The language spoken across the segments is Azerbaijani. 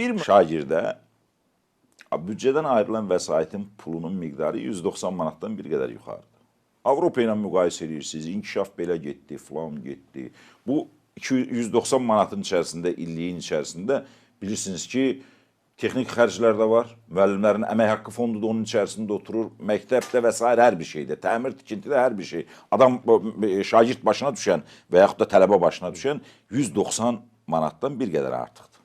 bir şagirdə büdcədən ayrılan vəsaitin pulunun miqdarı 190 manatdan bir qədər yuxarıdır. Avropa ilə müqayisə edirsiniz, inkişaf belə getdi, filan getdi. Bu 190 manatın içərisində, illiyin içərisində bilirsiniz ki, texnik xərclər də var, müəllimlərin əmək haqqı fondu da onun içərisində oturur, məktəbdə və s. hər bir şeydə, təmir tikintidə hər bir şey. Adam, şagird başına düşən və yaxud da tələbə başına düşən 190 manatdan bir qədər artıqdır.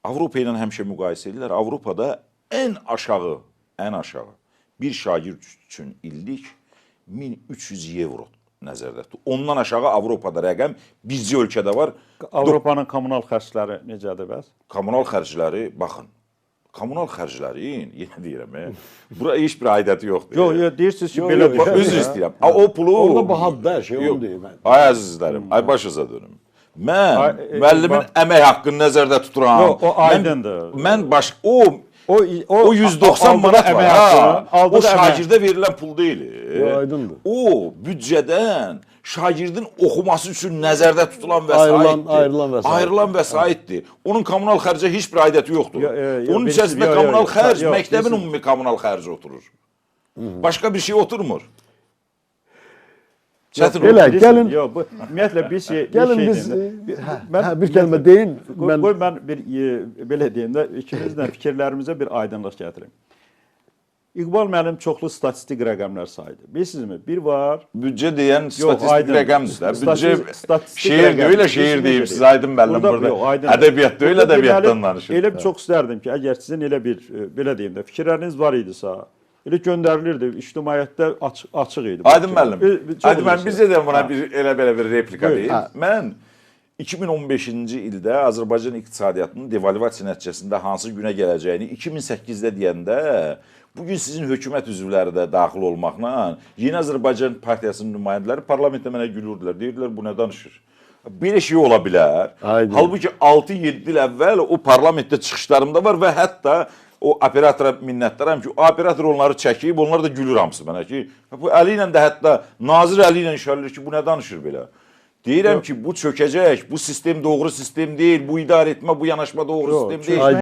Avropa ilə həmişə müqayisə edirlər. Avropada ən aşağı bir şagird üçün illik 1300 evro nəzərdə tutulur. Ondan aşağı Avropada rəqəm bircə ölkədə var. Avropanın kommunal xərcləri necədir bəs? Kommunal xərcləri, baxın, kommunal xərclərin, yenə deyirəm, bura heç bir aidiyyəti yoxdur. Yox, deyirsiniz ki, belə bir şey. Üzr istəyirəm. O pulu... Orada bahadır da şey, onu deyim mən. Ay əzizlərim, ay başınıza dönüm. Mən müəllimin əmək haqqını nəzərdə tuturam. Yox, o aydındır. Mən o 190 manat var. O şagirdə verilən pul deyil. Aydındır. O büdcədən şagirdin oxuması üçün nəzərdə tutulan vəsaitdir. Ayrılan vəsaitdir. Onun kommunal xərcə heç bir aidiyyəti yoxdur. Onun içərisində kommunal xərc, məktəbin ümumi kommunal xərci oturur. Başqa bir şey oturmur. Belə, gəlin... Yox, bu, ümumiyyətlə, gəlin biz... Bir kəlmə deyin. Qoy, mən belə deyim də, ikinizlə fikirlərimizə bir aydınlıq gətirim. İqbal müəllim çoxlu statistik rəqəmlər saydı. Bilirsinizmi? Bir var... Büdcə deyən statistik rəqəmdir. Büdcə şeir deyil, şeir deyib. Siz Aydın müəllim burada ədəbiyyat deyil, ədəbiyyatdan danışır. Elə çox istərdim ki, əgər sizin elə bir, belə deyim də, fikirləriniz var idisə, elə göndərilirdi, ictimaiyyətdə açıq idi. Aydın müəllim, bizə də buna elə belə bir replika deyil. Mən 2015-ci ildə Azərbaycan iqtisadiyyatının devalvasiya nəticəsində hansı günə gələcəyini 2008-də deyəndə, bugün sizin hökumət üzvləri də daxil olmaqla Yeni Azərbaycan Partiyasının nümayəndələri parlamentdə mənə gülürdülər. Deyirdilər, bu nə danışır? Belə şey ola bilər. Halbuki 6-7 il əvvəl o parlamentdə çıxışlarımda var və hətta o operatora minnətdaram ki, o operator onları çəkib, onlar da gülür hamısı mənə ki, bu əli ilə də hətta nazir əli ilə işarəlir ki, bu nə danışır belə? Deyirəm ki, bu çökəcək, bu sistem doğru sistem deyil, bu idarə etmə, bu yanaşma doğru sistem deyil.